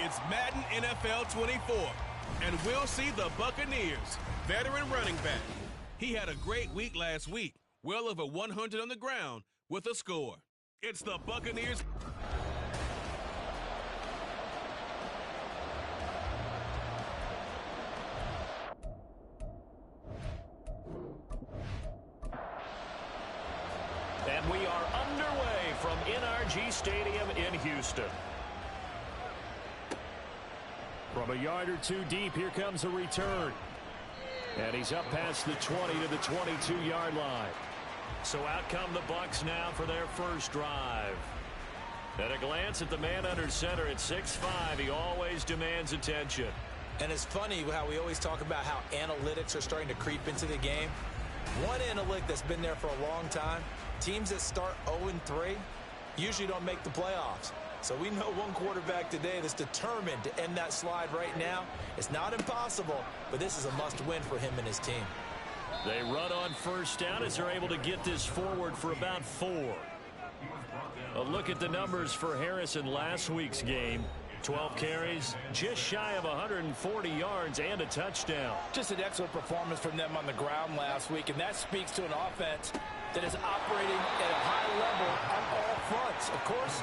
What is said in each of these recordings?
It's Madden NFL 24, and we'll see the Buccaneers, veteran running back. He had a great week last week, well over 100 on the ground with a score. It's the Buccaneers. And we are underway from NRG Stadium in Houston. From a yard or two deep, here comes a return. And he's up past the 20 to the 22-yard line. So out come the Bucs now for their first drive. At a glance at the man under center at 6'5", he always demands attention. And it's funny how we always talk about how analytics are starting to creep into the game. One analytic that's been there for a long time, teams that start 0-3 usually don't make the playoffs. So we know one quarterback today that's determined to end that slide right now. It's not impossible, but this is a must-win for him and his team. They run on first down as they're able to get this forward for about 4. A look at the numbers for Harris in last week's game. 12 carries, just shy of 140 yards and a touchdown. Just an excellent performance from them on the ground last week, and that speaks to an offense that is operating at a high level on all fronts. Of course,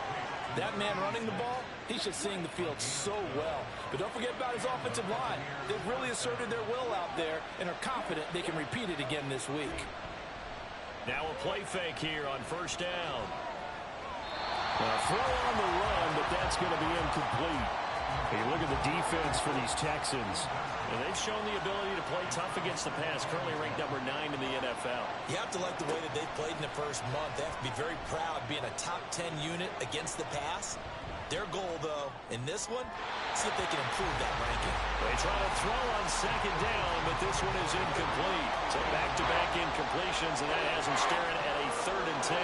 that man running the ball, he's just seeing the field so well. But don't forget about his offensive line. They've really asserted their will out there and are confident they can repeat it again this week. Now a play fake here on first down. A throw on the run, but that's going to be incomplete. Hey, look at the defense for these Texans. And they've shown the ability to play tough against the pass, currently ranked number 9 in the NFL. You have to like the way that they've played in the first month. They have to be very proud being a top 10 unit against the pass. Their goal, though, in this one, see if they can improve that ranking. They try to throw on second down, but this one is incomplete. So back-to-back incompletions, and that has them staring at a 3rd and 10.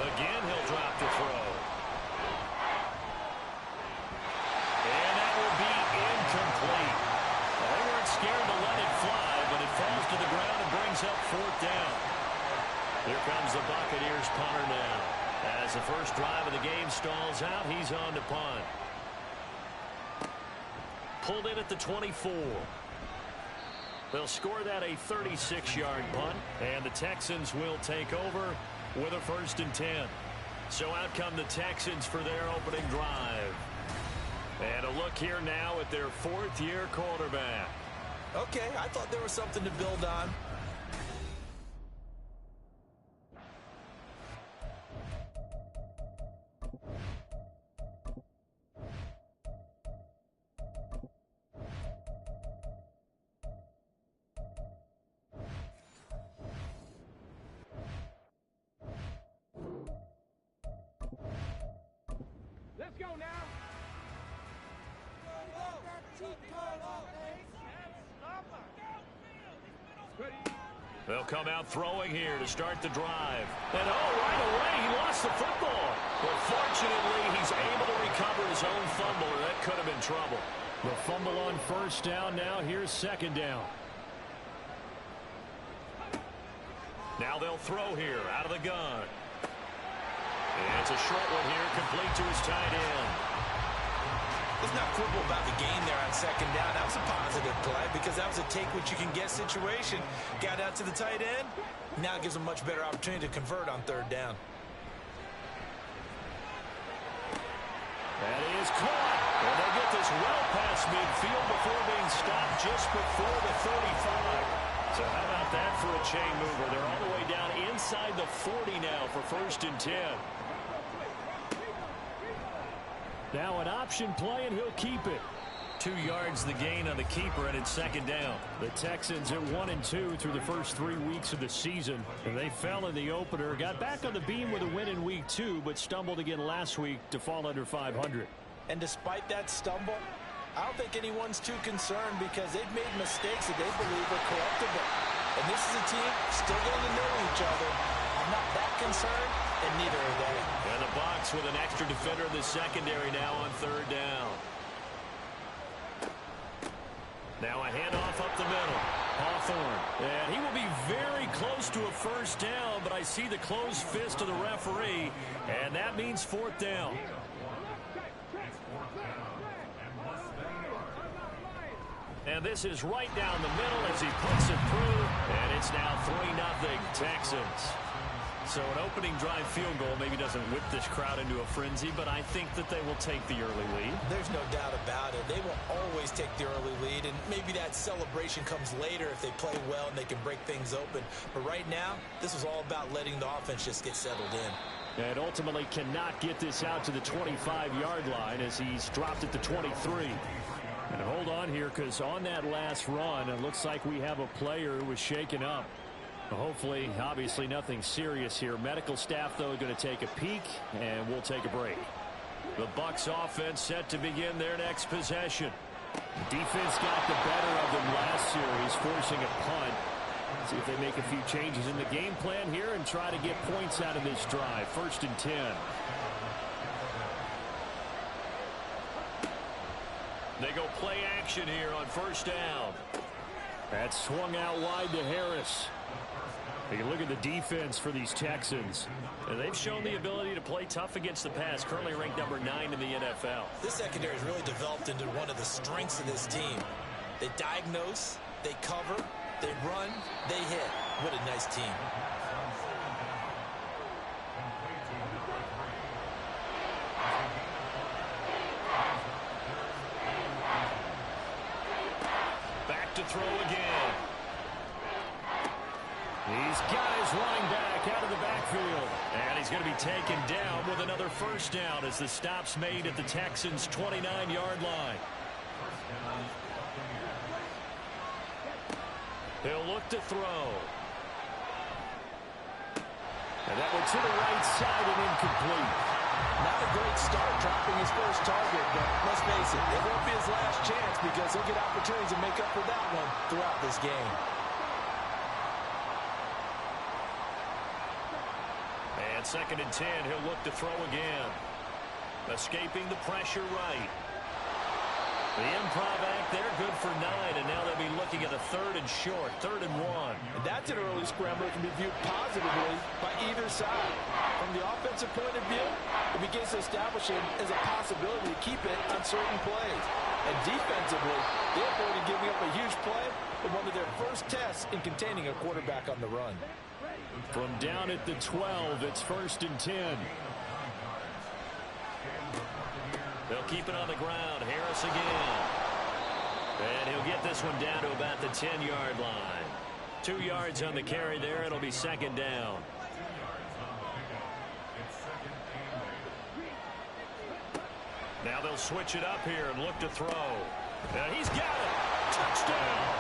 Again, he'll drop the throw. And that will be incomplete. Well, they weren't scared to let it fly, but it falls to the ground and brings up 4th down. Here comes the Buccaneers punter now. As the first drive of the game stalls out, he's on to punt. Pulled in at the 24. They'll score that a 36-yard punt, and the Texans will take over with a 1st and 10. So out come the Texans for their opening drive. And a look here now at their 4th-year quarterback. Okay, I thought there was something to build on. Let's go now. They'll come out throwing here to start the drive. And right away, he lost the football. But fortunately, he's able to recover his own fumble, or that could have been trouble. The fumble on first down now. Here's 2nd down. Now they'll throw here out of the gun. And it's a short one here, complete to his tight end. Let's not quibble about the gain there on 2nd down. That was a positive play because that was a take-what-you-can-get situation. Got out to the tight end. Now it gives them much better opportunity to convert on 3rd down. That is caught. And they get this well past midfield before being stopped just before the 35. So how about that for a chain mover? They're all the way down inside the 40 now for 1st and 10. Now an option play, and he'll keep it. 2 yards the gain on the keeper, and it's 2nd down. The Texans at 1-2 through the first 3 weeks of the season. And they fell in the opener, got back on the beam with a win in week 2, but stumbled again last week to fall under 500. And despite that stumble, I don't think anyone's too concerned because they've made mistakes that they believe are correctable. And this is a team still getting to know each other. I'm not that concerned, and neither are they. And the Bucs with an extra defender in the secondary now on 3rd down. Now a handoff up the middle. Hawthorne. And he will be very close to a 1st down, but I see the closed fist of the referee, and that means 4th down. And this is right down the middle as he puts it through. And it's now 3-0 Texans. So an opening drive field goal maybe doesn't whip this crowd into a frenzy, but I think that they will take the early lead. There's no doubt about it. They will always take the early lead, and maybe that celebration comes later if they play well and they can break things open. But right now, this was all about letting the offense just get settled in. And ultimately cannot get this out to the 25-yard line as he's dropped at the 23. And hold on here, because on that last run, it looks like we have a player who was shaken up. Hopefully, obviously nothing serious here. Medical staff, though, going to take a peek, and we'll take a break. The Bucs offense set to begin their next possession. Defense got the better of them last series, forcing a punt. See if they make a few changes in the game plan here and try to get points out of this drive. 1st and 10. They go play action here on 1st down. That swung out wide to Harris. Take a look at the defense for these Texans. And they've shown the ability to play tough against the pass, currently ranked number 9 in the NFL. This secondary has really developed into one of the strengths of this team. They diagnose, they cover, they run, they hit. What a nice team. Back to throw again. He's got his running back out of the backfield. And he's going to be taken down with another 1st down as the stop's made at the Texans' 29-yard line. He'll look to throw. And that one to the right side and incomplete. Not a great start dropping his first target, but let's face it, it won't be his last chance because he'll get opportunities to make up for that one throughout this game. And 2nd and 10, he'll look to throw again. Escaping the pressure right. The improv act there, good for 9, and now they'll be looking at a 3rd and short, 3rd and 1. And that's an early scramble that can be viewed positively by either side. From the offensive point of view, it begins to establish it as a possibility to keep it on certain plays. And defensively, they avoided giving up a huge play in one of their first tests in containing a quarterback on the run. From down at the 12, it's 1st and 10. They'll keep it on the ground. Harris again. And he'll get this one down to about the 10-yard line. 2 yards on the carry there. It'll be 2nd down. Now they'll switch it up here and look to throw. And he's got it. Touchdown.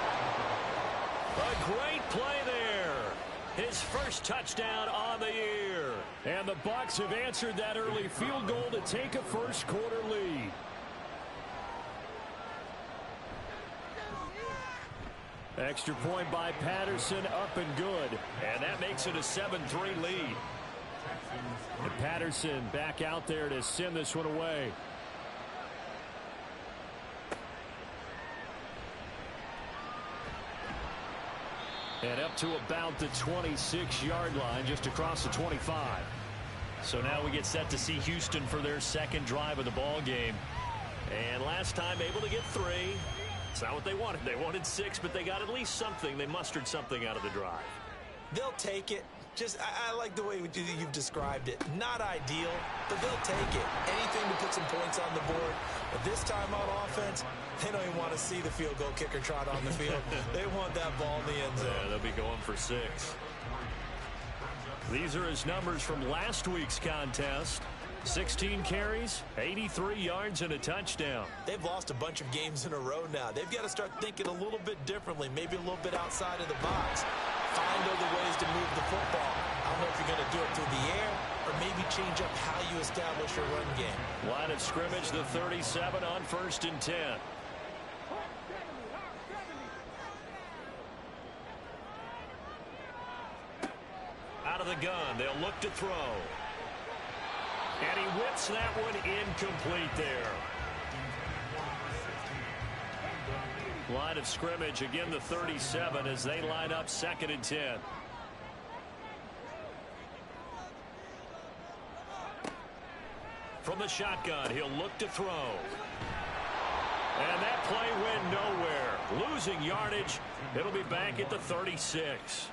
A great play there. His first touchdown on the year. And the Bucs have answered that early field goal to take a first quarter lead. Extra point by Patterson, up and good. And that makes it a 7-3 lead. And Patterson back out there to send this one away. And up to about the 26-yard line, just across the 25. So now we get set to see Houston for their 2nd drive of the ball game. And last time able to get 3. It's not what they wanted. They wanted 6, but they got at least something. They mustered something out of the drive. They'll take it. I like the way you've described it. Not ideal, but they'll take it. Anything to put some points on the board. But this time on offense, they don't even want to see the field goal kicker trot on the field. They want that ball in the end zone. Yeah, they'll be going for 6. These are his numbers from last week's contest. 16 carries, 83 yards, and a touchdown. They've lost a bunch of games in a row now. They've got to start thinking a little bit differently, maybe a little bit outside of the box. Find other ways to move the football. I don't know if you're going to do it through the air or maybe change up how you establish your run game. Line of scrimmage, the 37 on 1st and 10. Out of the gun, they'll look to throw. And he whips that one incomplete there. Line of scrimmage, again the 37 as they line up 2nd and 10. From the shotgun, he'll look to throw. And that play went nowhere. Losing yardage. It'll be back at the 36.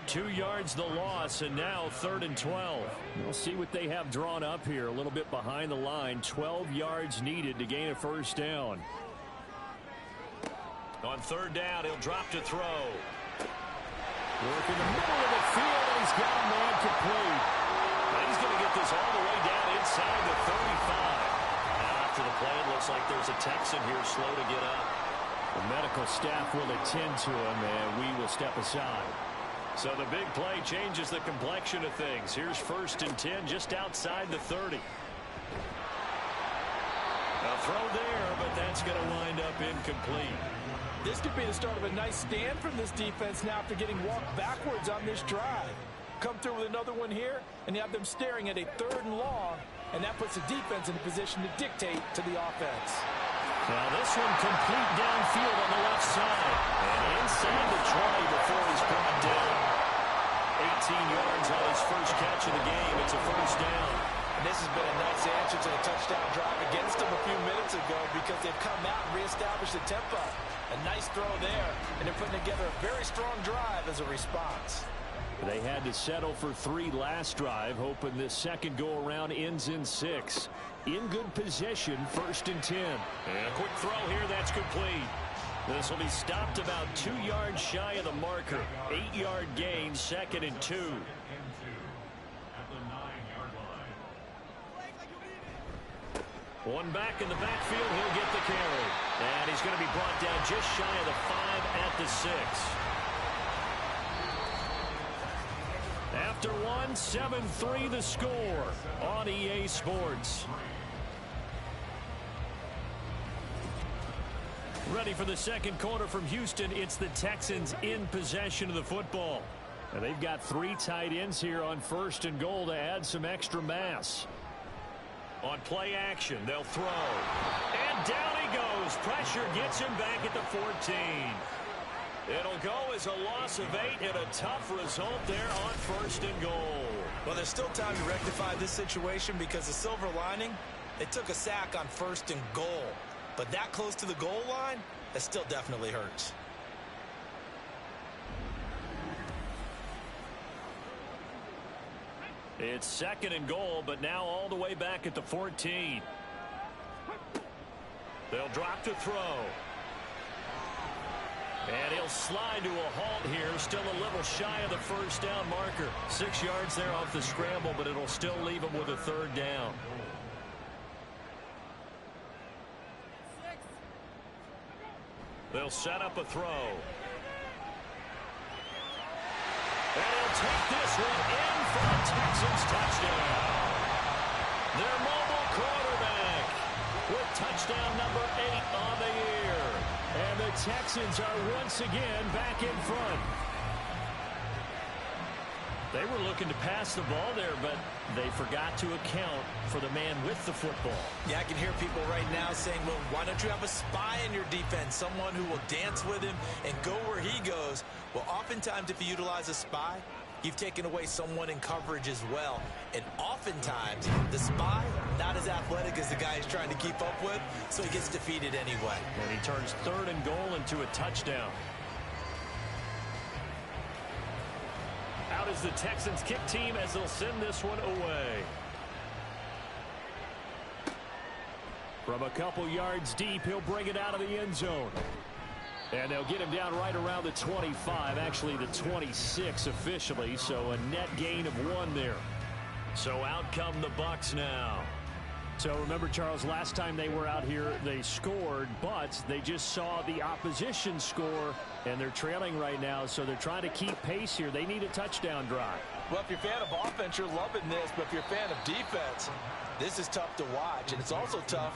2 yards the loss, and now 3rd and 12. We'll see what they have drawn up here. A little bit behind the line. 12 yards needed to gain a first down. On 3rd down, he'll drop to throw. Work in the middle of the field, and he's got a man complete. And he's going to get this all the way down inside the 35. After the play, it looks like there's a Texan here slow to get up. The medical staff will attend to him, and we will step aside. So the big play changes the complexion of things. Here's 1st and 10 just outside the 30. A throw there, but that's going to wind up incomplete. This could be the start of a nice stand from this defense now after getting walked backwards on this drive. Come through with another one here, and you have them staring at a 3rd and long, and that puts the defense in a position to dictate to the offense. Now this one complete downfield on the left side. And inside the 20 before he's brought down. 18 yards on his first catch of the game. It's a first down. And this has been a nice answer to the touchdown drive against them a few minutes ago because they've come out and reestablished the tempo. A nice throw there, and they're putting together a very strong drive as a response. They had to settle for 3 last drive, hoping this second go-around ends in 6. In good position, 1st and 10. And a quick throw here, that's complete. This will be stopped about 2 yards shy of the marker. 8-yard gain, 2nd and 2. One back in the backfield, he'll get the carry. And he's going to be brought down just shy of the 5 at the 6. After 1, 7-3 the score on EA Sports. Ready for the second quarter from Houston. It's the Texans in possession of the football. And they've got 3 tight ends here on 1st and goal to add some extra mass. On play action, they'll throw. And down he goes. Pressure gets him back at the 14. It'll go as a loss of 8 and a tough result there on 1st and goal. Well, there's still time to rectify this situation because the silver lining, they took a sack on 1st and goal. But that close to the goal line, that still definitely hurts. It's 2nd and goal, but now all the way back at the 14. They'll drop to throw. And he'll slide to a halt here, still a little shy of the first down marker. 6 yards there off the scramble, but it'll still leave him with a 3rd down. They'll set up a throw. And he'll take this one in for a Texans touchdown. Their mobile quarterback with touchdown number 8 on the year. And the Texans are once again back in front. They were looking to pass the ball there, but they forgot to account for the man with the football. Yeah, I can hear people right now saying, well, why don't you have a spy in your defense, someone who will dance with him and go where he goes? Well, oftentimes if you utilize a spy, you've taken away someone in coverage as well. And oftentimes, the spy, not as athletic as the guy he's trying to keep up with, so he gets defeated anyway. And he turns 3rd and goal into a touchdown. Out is the Texans kick team as they'll send this one away. From a couple yards deep, he'll bring it out of the end zone. And they'll get him down right around the 25, actually the 26 officially, so a net gain of 1 there. So out come the Bucs now. So remember, Charles, last time they were out here, they scored, but they just saw the opposition score, and they're trailing right now, so they're trying to keep pace here. They need a touchdown drive. Well, if you're a fan of offense, you're loving this, but if you're a fan of defense, this is tough to watch, and it's also tough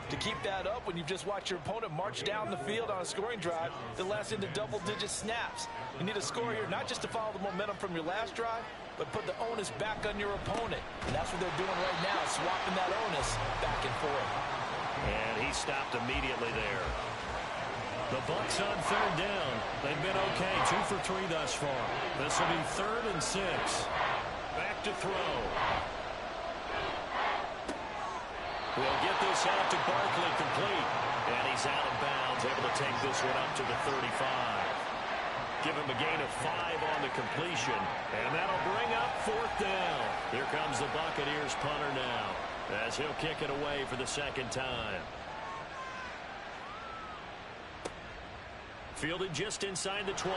to keep that up when you've just watched your opponent march down the field on a scoring drive that lasts into double-digit snaps. You need a score here, not just to follow the momentum from your last drive, but put the onus back on your opponent. And that's what they're doing right now, swapping that onus back and forth. And he stopped immediately there. The Bucs on 3rd down. They've been okay, 2 for 3 thus far. This will be 3rd and 6. Back to throw. We'll get this out to Barkley complete. And he's out of bounds, able to take this one up to the 35. Give him a gain of 5 on the completion. And that'll bring up 4th down. Here comes the Buccaneers punter now, as he'll kick it away for the 2nd time. Fielded just inside the 20.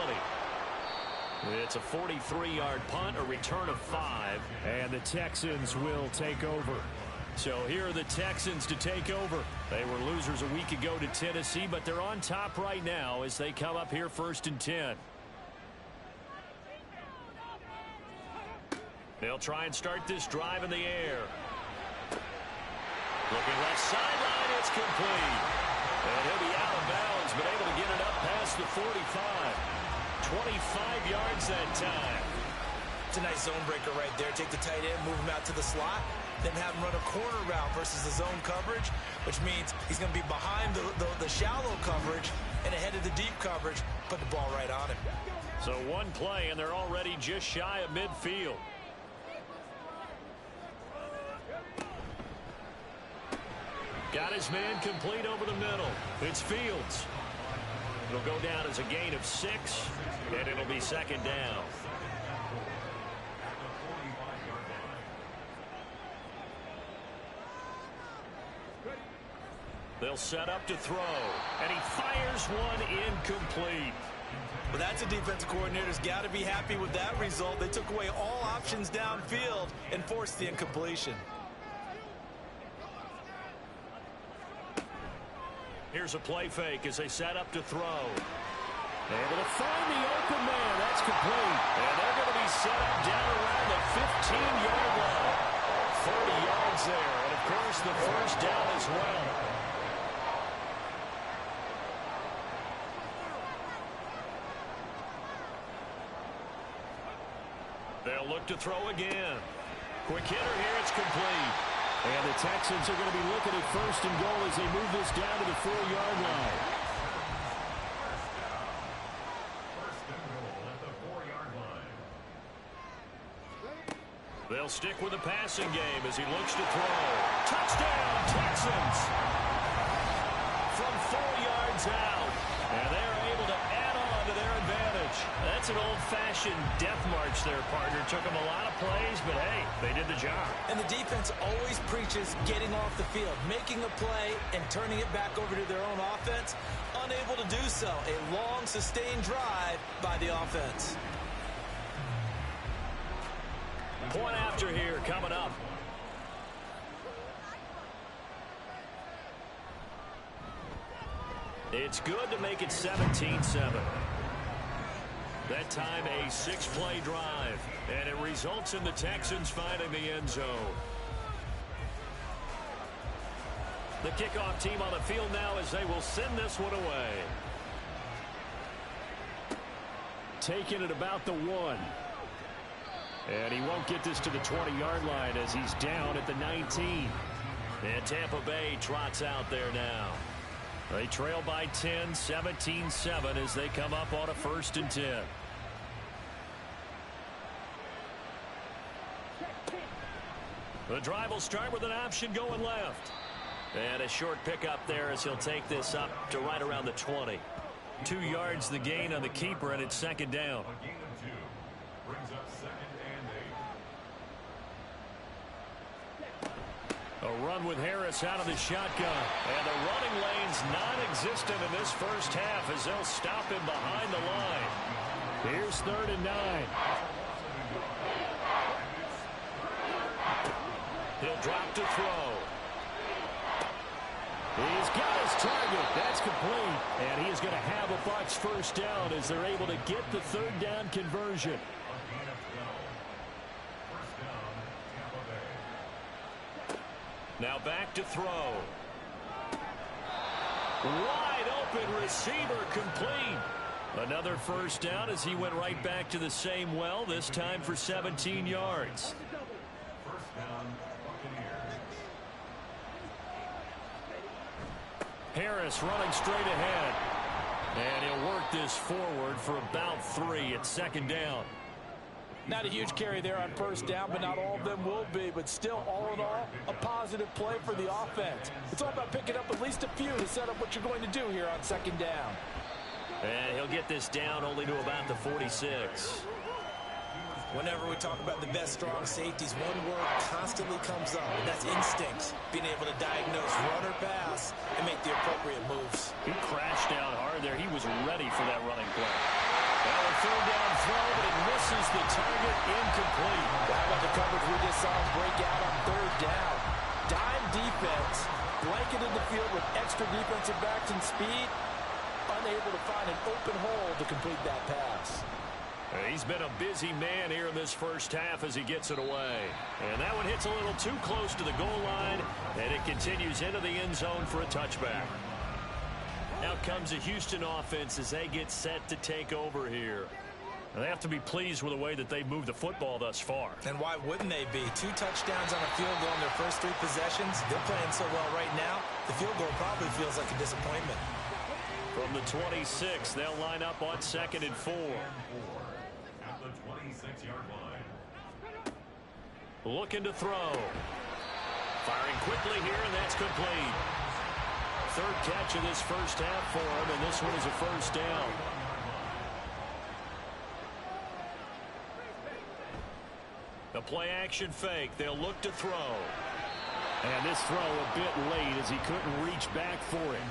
It's a 43-yard punt, a return of 5. And the Texans will take over. So here are the Texans to take over. They were losers a week ago to Tennessee, but they're on top right now as they come up here 1st and 10. They'll try and start this drive in the air. Looking left sideline, it's complete. And he'll be out of bounds, but able to get it up past the 45. 25 yards that time. It's a nice zone breaker right there. Take the tight end, move him out to the slot, then have him run a corner route versus the zone coverage, which means he's going to be behind the shallow coverage and ahead of the deep coverage. Put the ball right on him. So one play, and they're already just shy of midfield. Got his man complete over the middle. It's Fields. It'll go down as a gain of 6, and it'll be 2nd down. They'll set up to throw, and he fires one incomplete. Well, that's a defensive coordinator's got to be happy with that result. They took away all options downfield and forced the incompletion. Here's a play fake as they set up to throw. Able to find the open man. That's complete. And they're going to be set up down around the 15-yard line. 30 yards there. And, of course, the 1st down as well. They'll look to throw again. Quick hitter here. It's complete. And the Texans are going to be looking at 1st and goal as they move this down to the 4-yard line. They'll stick with the passing game as he looks to throw. Touchdown, Texans! From 4 yards out. And they're able to add on to their advantage. That's an old-fashioned death march there, partner. Took them a lot of plays, but hey, they did the job. And the defense always preaches getting off the field, making a play, and turning it back over to their own offense. Unable to do so. A long, sustained drive by the offense. Point after here coming up. It's good to make it 17-7. That time a 6-play drive, and it results in the Texans finding the end zone. The kickoff team on the field now as they will send this one away. Taking it about the 1. And he won't get this to the 20-yard line as he's down at the 19. And Tampa Bay trots out there now. They trail by 10, 17-7 as they come up on a 1st and 10. The drive will start with an option going left. And a short pickup there as he'll take this up to right around the 20. 2 yards the gain on the keeper, and it's 2nd down. A run with Harris out of the shotgun. And the running lane's non-existent in this 1st half as they'll stop him behind the line. Here's 3rd and 9. He'll drop to throw. He's got his target. That's complete. And he is going to have a Bucs 1st down as they're able to get the 3rd down conversion. Now back to throw. Wide open receiver complete. Another 1st down as he went right back to the same well, this time for 17 yards. Harris running straight ahead. And he'll work this forward for about 3. It's 2nd down. Not a huge carry there on 1st down, but not all of them will be. But still, all in all, a positive. positive play for the offense. It's all about picking up at least a few to set up what you're going to do here on second down. And he'll get this down only to about the 46. Whenever we talk about the best strong safeties, one word constantly comes up, and that's instincts. Being able to diagnose run or pass and make the appropriate moves. He crashed down hard there. He was ready for that running play. Well, a third down throw, but it misses the target, incomplete. How about the coverage we just saw him break out on third down? Dime defense, blanketed the field with extra defensive backs and speed, unable to find an open hole to complete that pass. He's been a busy man here in this first half as he gets it away. And that one hits a little too close to the goal line, and it continues into the end zone for a touchback. Out comes the Houston offense as they get set to take over here. And they have to be pleased with the way that they've moved the football thus far. And why wouldn't they be? 2 touchdowns on a field goal in their first 3 possessions. They're playing so well right now, the field goal probably feels like a disappointment. From the 26, they'll line up on 2nd and 4. At the 26-yard line. Looking to throw. Firing quickly here, and that's complete. Third catch of this first half for him, and this one is a first down. The play-action fake. They'll look to throw. And this throw a bit late as he couldn't reach back for it.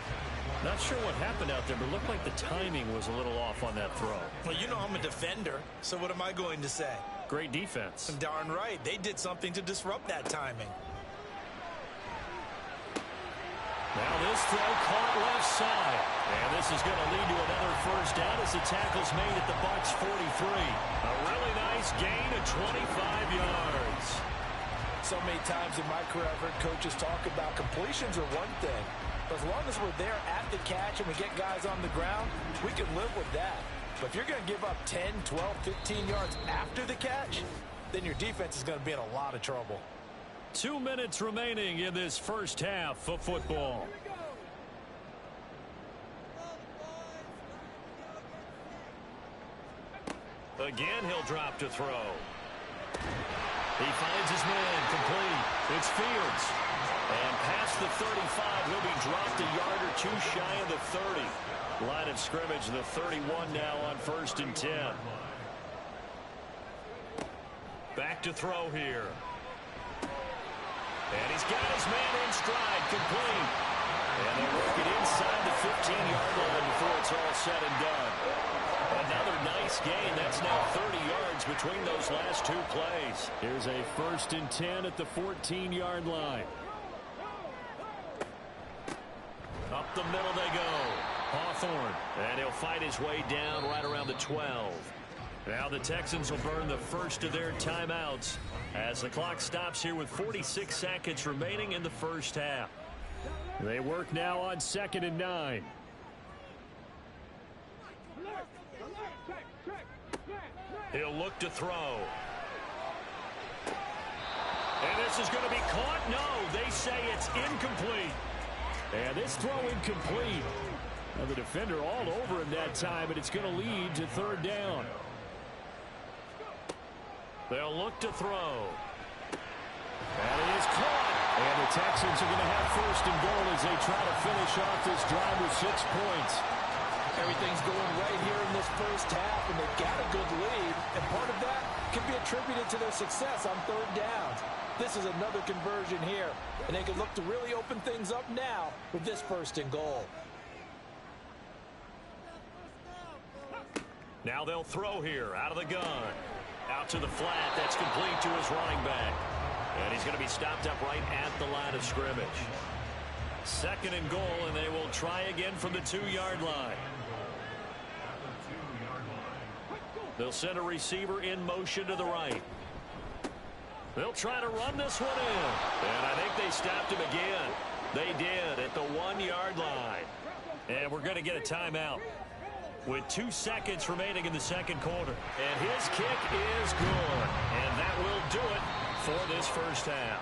Not sure what happened out there, but it looked like the timing was a little off on that throw. Well, you know I'm a defender, so what am I going to say? Great defense. Darn right. They did something to disrupt that timing. Now this throw caught left side. And this is going to lead to another first down as the tackle's made at the Bucs 43. A really nice gain of 25 yards. So many times in my career I've heard coaches talk about completions are one thing. But as long as we're there at the catch and we get guys on the ground, we can live with that. But if you're going to give up 10, 12, 15 yards after the catch, then your defense is going to be in a lot of trouble. 2 minutes remaining in this first half of football. Again, he'll drop to throw. He finds his man complete. It's Fields. And past the 35, he'll be dropped a yard or two shy of the 30. Line of scrimmage, the 31 now on 1st and 10. Back to throw here. And he's got his man in stride, complete. And they work it inside the 15-yard line before it's all said and done. Another nice gain. That's now 30 yards between those last 2 plays. Here's a 1st and 10 at the 14-yard line. Up the middle they go. Hawthorne. And he'll fight his way down right around the 12. Now the Texans will burn the first of their timeouts as the clock stops here with 46 seconds remaining in the first half. They work now on 2nd and 9. He'll look to throw. And this is going to be caught. No, they say it's incomplete. And this throw incomplete. Now the defender all over him that time, but it's going to lead to 3rd down. They'll look to throw. And it is caught. And the Texans are going to have 1st and goal as they try to finish off this drive with 6 points. Everything's going right here in this first half, and they've got a good lead. And part of that can be attributed to their success on 3rd downs. This is another conversion here, and they can look to really open things up now with this 1st and goal. Now they'll throw here out of the gun. Out to the flat. That's complete to his running back. And he's going to be stopped up right at the line of scrimmage. 2nd and goal, and they will try again from the 2-yard line. They'll send a receiver in motion to the right. They'll try to run this one in. And I think they stopped him again. They did at the 1-yard line. And we're going to get a timeout with 2 seconds remaining in the second quarter. And his kick is good. And that will do it for this first half.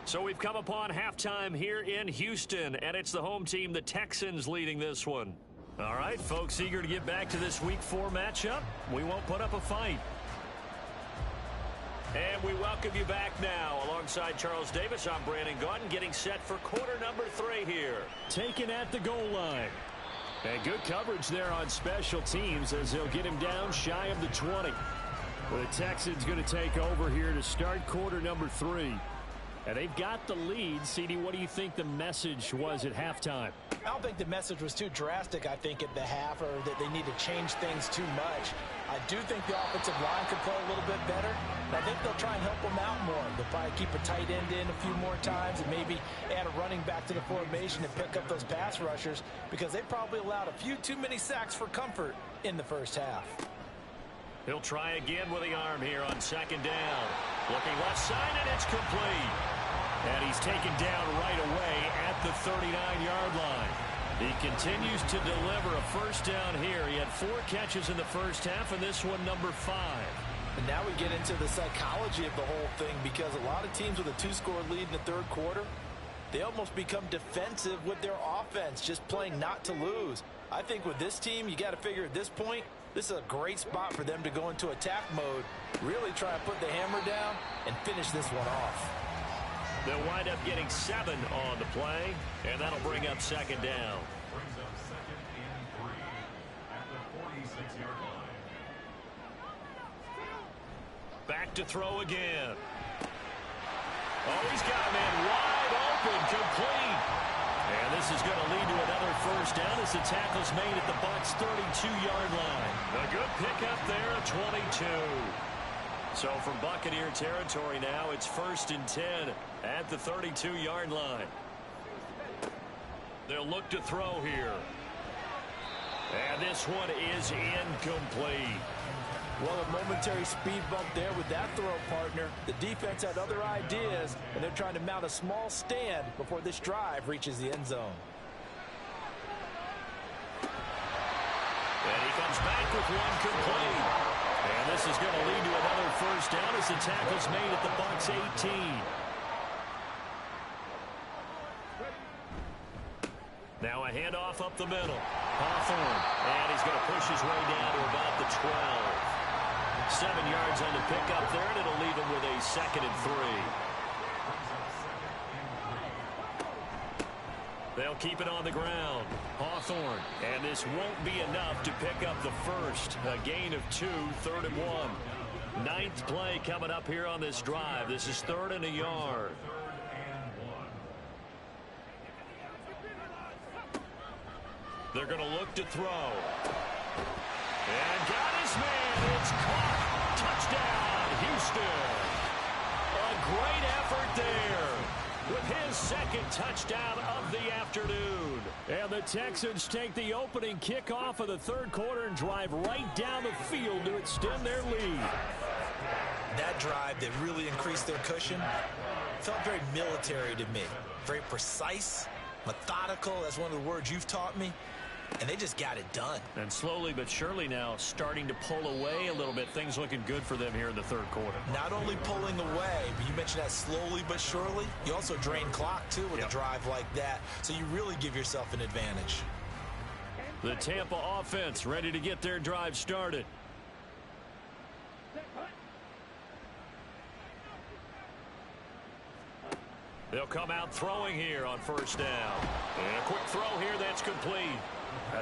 So we've come upon halftime here in Houston, and it's the home team, the Texans, leading this one. All right, folks, eager to get back to this Week 4 matchup. We won't put up a fight. And we welcome you back now. Alongside Charles Davis, I'm Brandon Gaudin, getting set for quarter number 3 here. Taken at the goal line. And good coverage there on special teams as they'll get him down shy of the 20. Well, the Texans going to take over here to start quarter number 3. And they've got the lead. CD, what do you think the message was at halftime? I don't think the message was too drastic, I think, at the half, or that they need to change things too much. I do think the offensive line could play a little bit better. And I think they'll try and help them out more. They'll probably keep a tight end in a few more times and maybe add a running back to the formation and pick up those pass rushers, because they probably allowed a few too many sacks for comfort in the first half. He'll try again with the arm here on second down. Looking left side, and it's complete. And he's taken down right away at the 39-yard line. He continues to deliver a first down here. He had 4 catches in the first half, and this one number 5. And now we get into the psychology of the whole thing, because a lot of teams with a 2-score lead in the third quarter, they almost become defensive with their offense, just playing not to lose. I think with this team, you got to figure at this point, this is a great spot for them to go into attack mode, really try to put the hammer down and finish this one off. They'll wind up getting 7 on the play, and that'll bring up second down. Brings up second and 3 at the 46-yard line. Back to throw again. Oh, he's got a man wide open, complete. And this is going to lead to another first down as the tackle's made at the Bucs' 32-yard line. A good pickup there at 22. So from Buccaneer territory now, it's 1st and 10 at the 32-yard line. They'll look to throw here. And this one is incomplete. Well, a momentary speed bump there with that throw, partner. The defense had other ideas, and they're trying to mount a small stand before this drive reaches the end zone. And he comes back with one complete. And this is going to lead to another first down as the tackle's made at the Bucs' 18. Now a handoff up the middle. Hawthorne. And he's going to push his way down to about the 12. 7 yards on the pickup there, and it'll leave him with a 2nd and 3. They'll keep it on the ground. Hawthorne. And this won't be enough to pick up the first. A gain of 2, 3rd and 1. 9th play coming up here on this drive. This is 3rd and a yard. They're going to look to throw. And got his man. It's caught. Touchdown, Houston. A great effort there with his 2nd touchdown of the afternoon. And the Texans take the opening kickoff of the third quarter and drive right down the field to extend their lead. That drive that really increased their cushion felt very military to me. Very precise, methodical. That's one of the words you've taught me. And they just got it done. And slowly but surely now starting to pull away a little bit. Things looking good for them here in the third quarter. Not only pulling away, but you mentioned that slowly but surely. You also drain clock, too, with a drive like that. So you really give yourself an advantage. The Tampa offense ready to get their drive started. They'll come out throwing here on first down. And a quick throw here that's complete.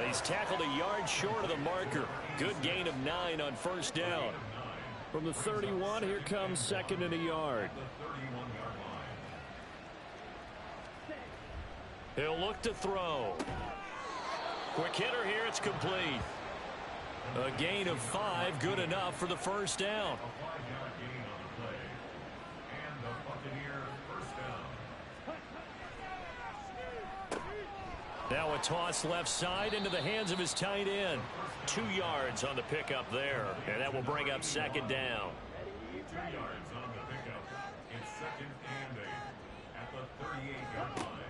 He's tackled a yard short of the marker. Good gain of 9 on first down. From the 31, here comes 2nd and a yard. He'll look to throw. Quick hitter here, it's complete. A gain of 5, good enough for the first down. Now a toss left side into the hands of his tight end. 2 yards on the pickup there, and that will bring up second down. 2 yards on the pickup. It's 2nd and 8 at the 38-yard line.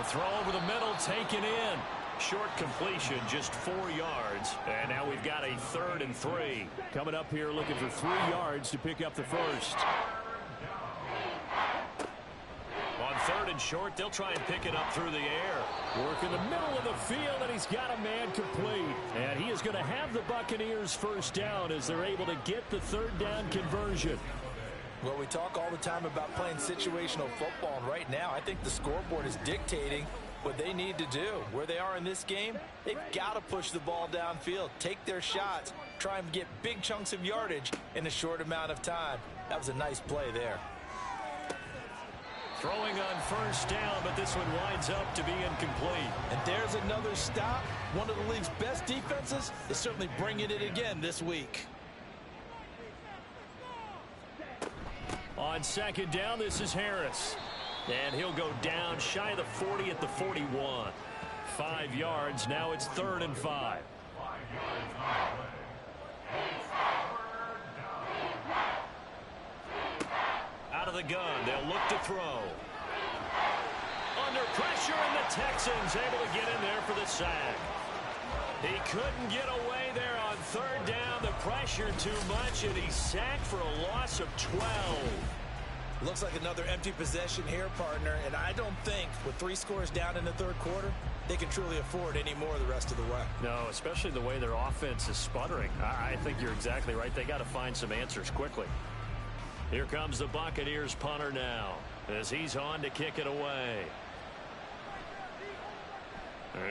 A throw over the middle, taken in. Short completion, just 4 yards. And now we've got a 3rd and 3. Coming up here looking for 3 yards to pick up the first. On 3rd and in short. They'll try and pick it up through the air. Work in the middle of the field, and he's got a man complete. And he is going to have the Buccaneers first down as they're able to get the third down conversion. Well, we talk all the time about playing situational football, and right now I think the scoreboard is dictating what they need to do. Where they are in this game, they've got to push the ball downfield, take their shots, try and get big chunks of yardage in a short amount of time. That was a nice play there. Throwing on first down, but this one winds up to be incomplete. And there's another stop. One of the league's best defenses is certainly bringing it again this week. On second down, this is Harris. And he'll go down shy of the 40 at the 41. 5 yards. Now it's 3rd and 5. 5 yards on the play. Out of the gun, they'll look to throw. Under pressure, and the Texans able to get in there for the sack. He couldn't get away there on 3rd down. The pressure too much, and he's sacked for a loss of 12. Looks like another empty possession here, partner, and I don't think with 3 scores down in the 3rd quarter, they can truly afford any more the rest of the way. No, especially the way their offense is sputtering. I think you're exactly right. They got to find some answers quickly. Here comes the Buccaneers punter now as he's on to kick it away.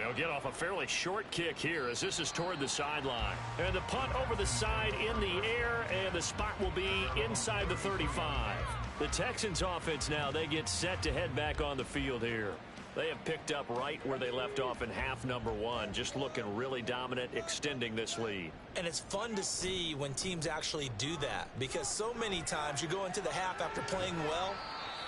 He'll get off a fairly short kick here as this is toward the sideline. And the punt over the side in the air, and the spot will be inside the 35. The Texans offense now, they get set to head back on the field here. They have picked up right where they left off in half number 1, just looking really dominant, extending this lead. And it's fun to see when teams actually do that, because so many times you go into the half after playing well,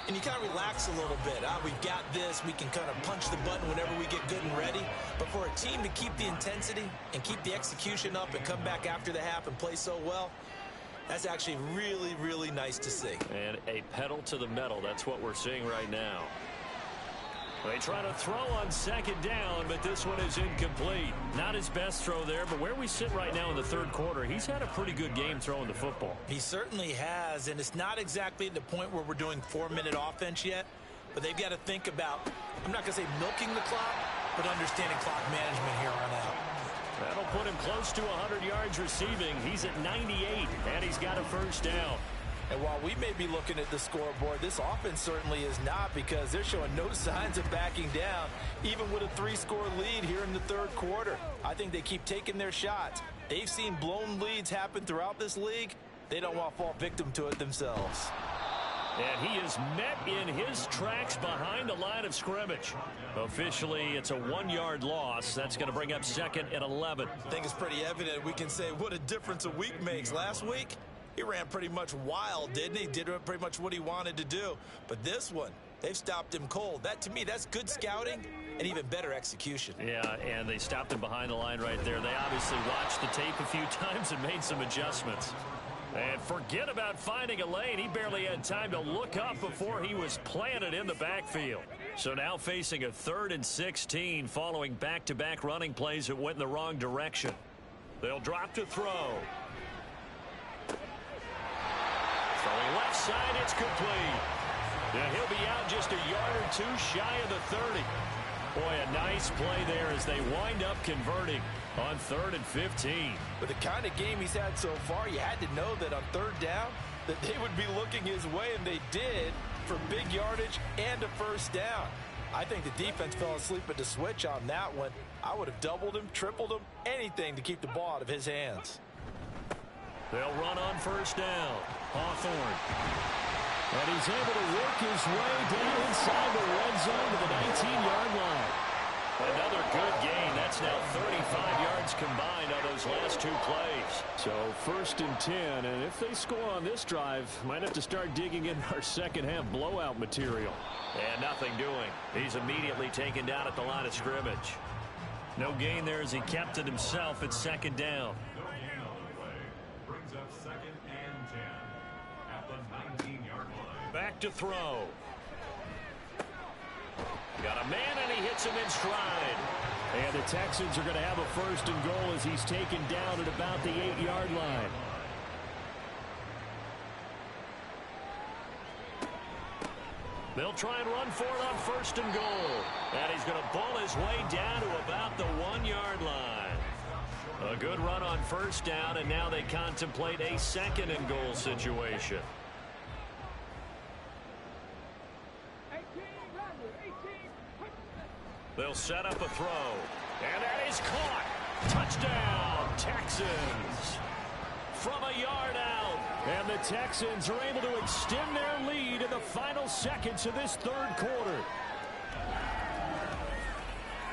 and you kind of relax a little bit. We've got this. We can kind of punch the button whenever we get good and ready. But for a team to keep the intensity and keep the execution up and come back after the half and play so well, that's actually really, really nice to see. And a pedal to the metal. That's what we're seeing right now. They try to throw on second down, but this one is incomplete. Not his best throw there, but where we sit right now in the 3rd quarter, he's had a pretty good game throwing the football. He certainly has, and it's not exactly the point where we're doing 4-minute offense yet, but they've got to think about, I'm not going to say milking the clock, but understanding clock management here on out. That'll put him close to 100 yards receiving. He's at 98, and he's got a first down. And while we may be looking at the scoreboard, this offense certainly is not, because they're showing no signs of backing down, even with a 3-score lead here in the 3rd quarter. I think they keep taking their shots. They've seen blown leads happen throughout this league. They don't want to fall victim to it themselves. And he is met in his tracks behind the line of scrimmage. Officially, it's a 1-yard loss. That's going to bring up 2nd and 11. I think it's pretty evident. We can say what a difference a week makes. Last week, he ran pretty much wild, didn't he? Did pretty much what he wanted to do. But this one, they've stopped him cold. That, to me, that's good scouting and even better execution. Yeah, and they stopped him behind the line right there. They obviously watched the tape a few times and made some adjustments. And forget about finding a lane. He barely had time to look up before he was planted in the backfield. So now facing a 3rd and 16 following back-to-back running plays that went in the wrong direction. They'll drop to throw. Throwing left side, it's complete. Yeah, he'll be out just a yard or 2 shy of the 30. Boy, a nice play there as they wind up converting on 3rd and 15. With the kind of game he's had so far, you had to know that on 3rd down that they would be looking his way, and they did, for big yardage and a first down. I think the defense fell asleep at the switch on that one. I would have doubled him, tripled him, anything to keep the ball out of his hands. They'll run on first down. Hawthorne. And he's able to work his way down inside the red zone to the 19-yard line. Another good gain. That's now 35 yards combined on those last 2 plays. So 1st and 10, and if they score on this drive, might have to start digging in our second-half blowout material. And nothing doing. He's immediately taken down at the line of scrimmage. No gain there as he kept it himself at 2nd down. No gain on the play. Brings up 2nd and 10 at the 19-yard line. Back to throw. Got a man, and he hits him in stride. And the Texans are going to have a 1st and goal as he's taken down at about the 8-yard line. They'll try and run for it on 1st and goal. And he's going to bull his way down to about the 1-yard line. A good run on 1st down, and now they contemplate a 2nd and goal situation. They'll set up a throw. And that is caught. Touchdown, Texans. From a yard out. And the Texans are able to extend their lead in the final seconds of this 3rd quarter.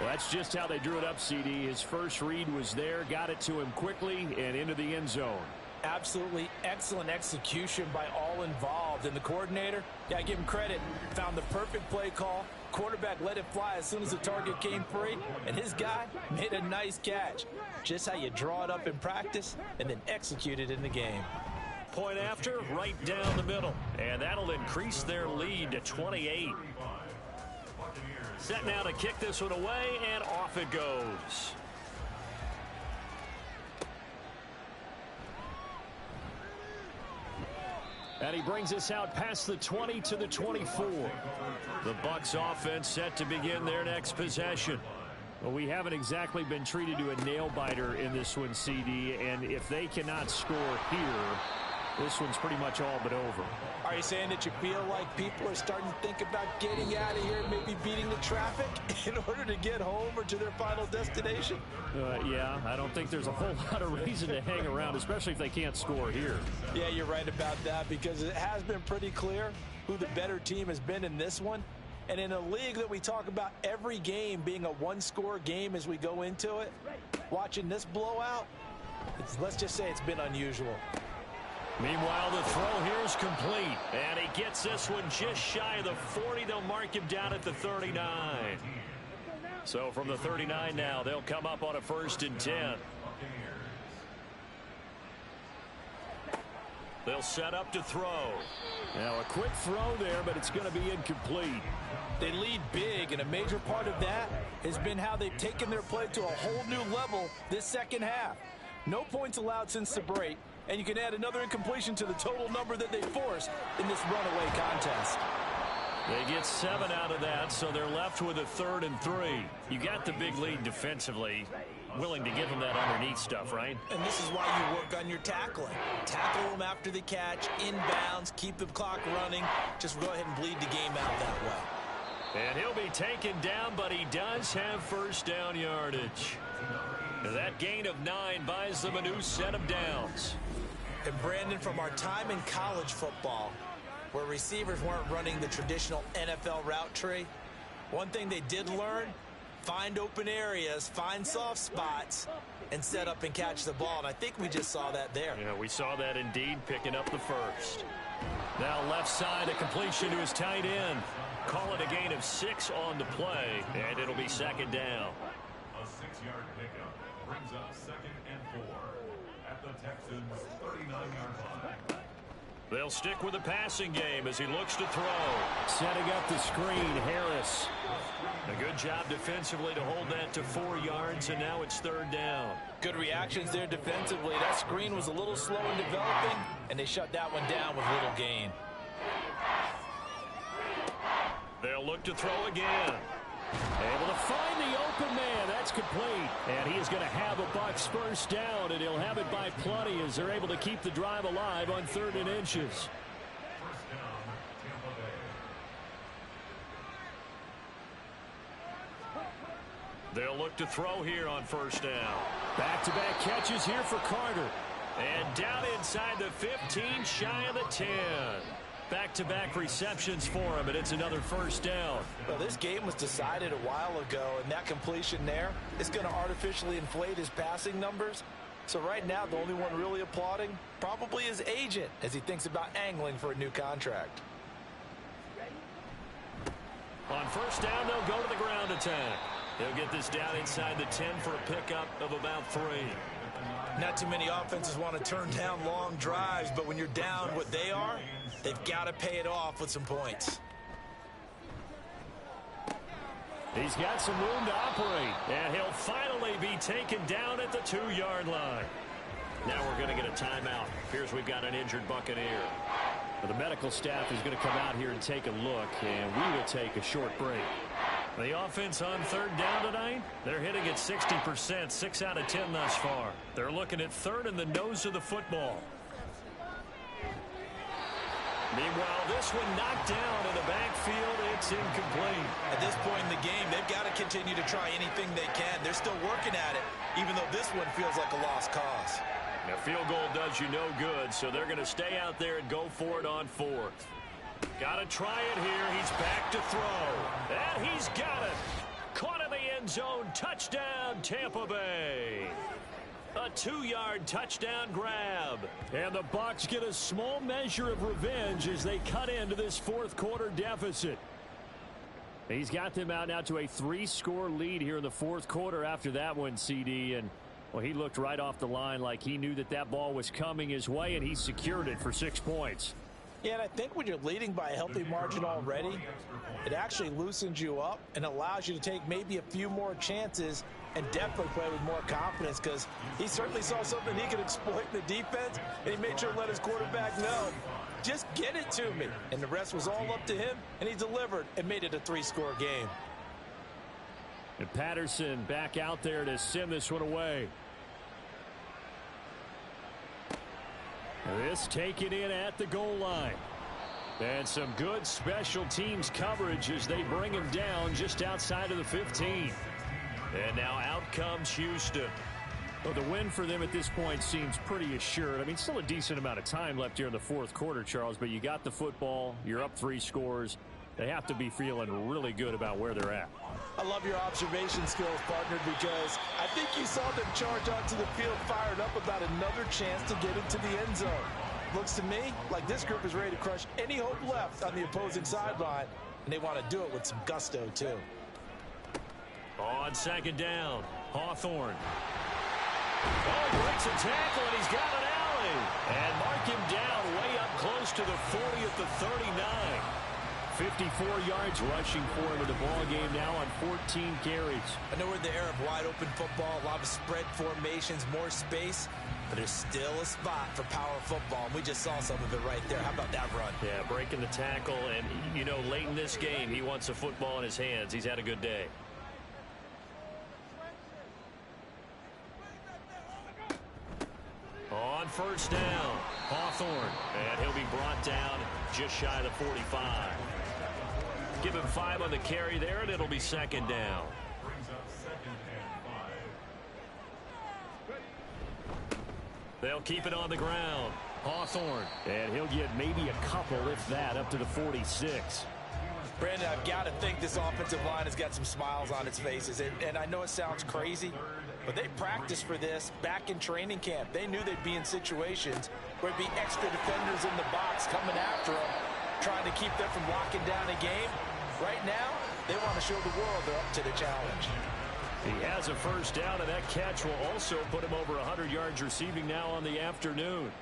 Well, that's just how they drew it up, CD. His first read was there, got it to him quickly, and into the end zone. Absolutely excellent execution by all involved. And the coordinator, got to give him credit, found the perfect play call. Quarterback let it fly as soon as the target came free, and his guy made a nice catch. Just how you draw it up in practice and then execute it in the game. Point after, right down the middle. And that'll increase their lead to 28. Set now to kick this one away, and off it goes. And he brings us out past the 20 to the 24. The Bucs offense set to begin their next possession. Well, we haven't exactly been treated to a nail-biter in this one, CD, and if they cannot score here, this one's pretty much all but over. Are you saying that you feel like people are starting to think about getting out of here and maybe beating the traffic in order to get home or to their final destination? Yeah, I don't think there's a whole lot of reason to hang around, especially if they can't score here. Yeah, you're right about that, because it has been pretty clear who the better team has been in this one. And in a league that we talk about every game being a one-score game as we go into it, watching this blowout, let's just say it's been unusual. Meanwhile, the throw here is complete. And he gets this one just shy of the 40. They'll mark him down at the 39. So from the 39 now, they'll come up on a 1st and 10. They'll set up to throw. Now a quick throw there, but it's going to be incomplete. They lead big, and a major part of that has been how they've taken their play to a whole new level this second half. No points allowed since the break, and you can add another incompletion to the total number that they forced in this runaway contest. They get 7 out of that, so they're left with a 3rd and 3. You got the big lead defensively. Willing to give them that underneath stuff, right? And this is why you work on your tackling. Tackle them after the catch, inbounds, keep the clock running. Just go ahead and bleed the game out that way. And he'll be taken down, but he does have 1st down yardage. That gain of 9 buys them a new set of downs. And Brandon, from our time in college football, where receivers weren't running the traditional NFL route tree, one thing they did learn: find open areas, find soft spots, and set up and catch the ball. And I think we just saw that there. Yeah, we saw that indeed, picking up the 1st. Now left side, a completion to his tight end. Call it a gain of 6 on the play, and it'll be 2nd down. A 6-yard pickup brings up 2nd and 4 at the Texans' 39-yard line. They'll stick with the passing game as he looks to throw. Setting up the screen, Harris. A good job defensively to hold that to 4 yards, and now it's 3rd down. Good reactions there defensively. That screen was a little slow in developing, and they shut that one down with little gain. They'll look to throw again. Able to find the open man. That's complete. And he is going to have a Bucs 1st down, and he'll have it by plenty as they're able to keep the drive alive on 3rd and inches. 1st down, Tampa Bay. They'll look to throw here on 1st down. Back-to-back catches here for Carter. And down inside the 15, shy of the 10. Back-to-back receptions for him, and it's another 1st down. Well, this game was decided a while ago, and that completion there is going to artificially inflate his passing numbers. So right now, the only one really applauding probably his agent as he thinks about angling for a new contract. On 1st down, they'll go to the ground attack. They'll get this down inside the 10 for a pickup of about 3. Not too many offenses want to turn down long drives, but when you're down what they are, they've got to pay it off with some points. He's got some room to operate. And he'll finally be taken down at the 2-yard line. Now we're going to get a timeout. Here's we've got an injured Buccaneer. The medical staff is going to come out here and take a look, and we will take a short break. The offense on third down tonight, they're hitting at 60%, 6 out of 10 thus far. They're looking at third in the nose of the football. Meanwhile, this one knocked down in the backfield. It's incomplete. At this point in the game, they've got to continue to try anything they can. They're still working at it, even though this one feels like a lost cause. A field goal does you no good, so they're going to stay out there and go for it on fourth. Got to try it here. He's back to throw. And he's got it. Caught in the end zone. Touchdown, Tampa Bay. A 2-yard touchdown grab. And the Bucs get a small measure of revenge as they cut into this fourth quarter deficit. He's got them out now to a 3-score lead here in the fourth quarter after that one, CD. And, well, he looked right off the line like he knew that that ball was coming his way, and he secured it for 6 points. Yeah, and I think when you're leading by a healthy margin already, it actually loosens you up and allows you to take maybe a few more chances and definitely play with more confidence, because he certainly saw something he could exploit in the defense, and he made sure to let his quarterback know, just get it to me. And the rest was all up to him, and he delivered and made it a 3-score game. And Patterson back out there to send this one away. This taken in at the goal line. And some good special teams coverage as they bring him down just outside of the 15. And now out comes Houston. Well, the win for them at this point seems pretty assured. I mean, still a decent amount of time left here in the fourth quarter, Charles, but you got the football. You're up 3 scores. They have to be feeling really good about where they're at. I love your observation skills, partner, because I think you saw them charge onto the field fired up about another chance to get into the end zone. Looks to me like this group is ready to crush any hope left on the opposing sideline, and they want to do it with some gusto, too. On second down, Hawthorne. Oh, breaks a tackle, and he's got an alley. And mark him down way up close to the 40 at the 39. 54 yards rushing for him in the ball game now on 14 carries. I know we're in the era of wide-open football, a lot of spread formations, more space, but there's still a spot for power football, and we just saw some of it right there. How about that run? Yeah, breaking the tackle, and, you know, late in this game, he wants a football in his hands. He's had a good day. On first down, Hawthorne, and he'll be brought down just shy of the 45. Give him 5 on the carry there, and it'll be second down. Brings up 2nd and 5. They'll keep it on the ground. Hawthorne. And he'll get maybe a couple, if that, up to the 46. Brandon, I've got to think this offensive line has got some smiles on its faces. And I know it sounds crazy, but they practiced for this back in training camp. They knew they'd be in situations where it'd be extra defenders in the box coming after them, trying to keep them from locking down a game. Right now, they want to show the world they're up to the challenge. He has a first down, and that catch will also put him over 100 yards receiving now on the afternoon.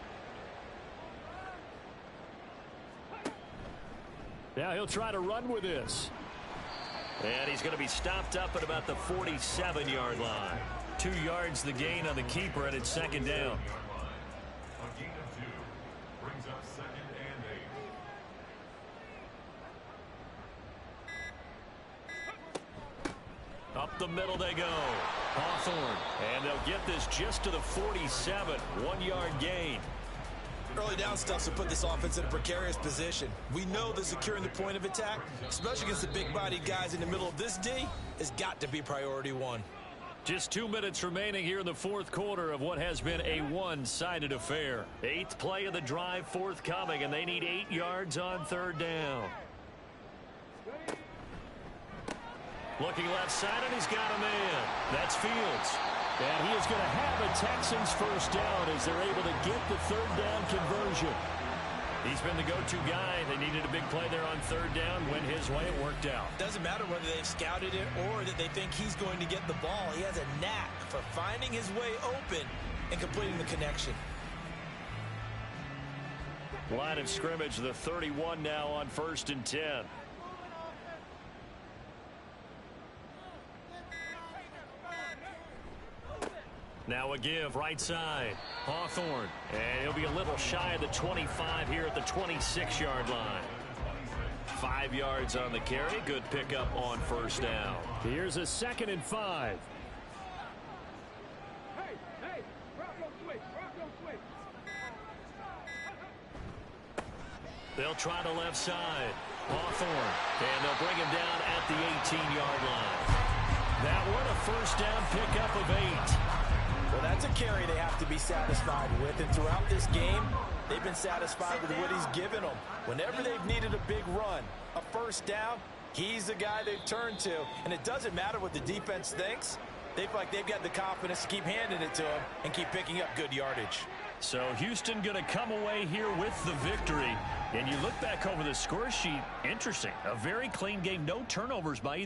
Now he'll try to run with this. And he's going to be stopped up at about the 47-yard line. 2 yards the gain on the keeper, and it's second down. A gain of 2 brings up 2nd and 8. Up the middle they go. Hawthorne. And they'll get this just to the 47. 1-yard gain. Early down stuff to put this offense in a precarious position. We know that securing the point of attack, especially against the big-bodied guys in the middle of this D, has got to be priority 1. Just 2 minutes remaining here in the fourth quarter of what has been a one-sided affair. 8th play of the drive forthcoming, and they need 8 yards on third down. Looking left side, and he's got a man. That's Fields. And he is going to have a Texans first down as they're able to get the third down conversion. He's been the go-to guy. They needed a big play there on third down. Went his way. It worked out. Doesn't matter whether they've scouted it or that they think he's going to get the ball. He has a knack for finding his way open and completing the connection. Line of scrimmage, the 31 now on 1st and 10. Now a give right side. Hawthorne. And he'll be a little shy of the 25 here at the 26-yard line. 5 yards on the carry. Good pickup on first down. Here's a 2nd and 5. They'll try the left side. Hawthorne. And they'll bring him down at the 18-yard line. That one a first down pickup of 8. Well, that's a carry they have to be satisfied with. And throughout this game, they've been satisfied with what he's given them. Whenever they've needed a big run, a first down, he's the guy they've turned to. And it doesn't matter what the defense thinks. They feel like they've got the confidence to keep handing it to him and keep picking up good yardage. So Houston going to come away here with the victory. And you look back over the score sheet, interesting. A very clean game, no turnovers by either.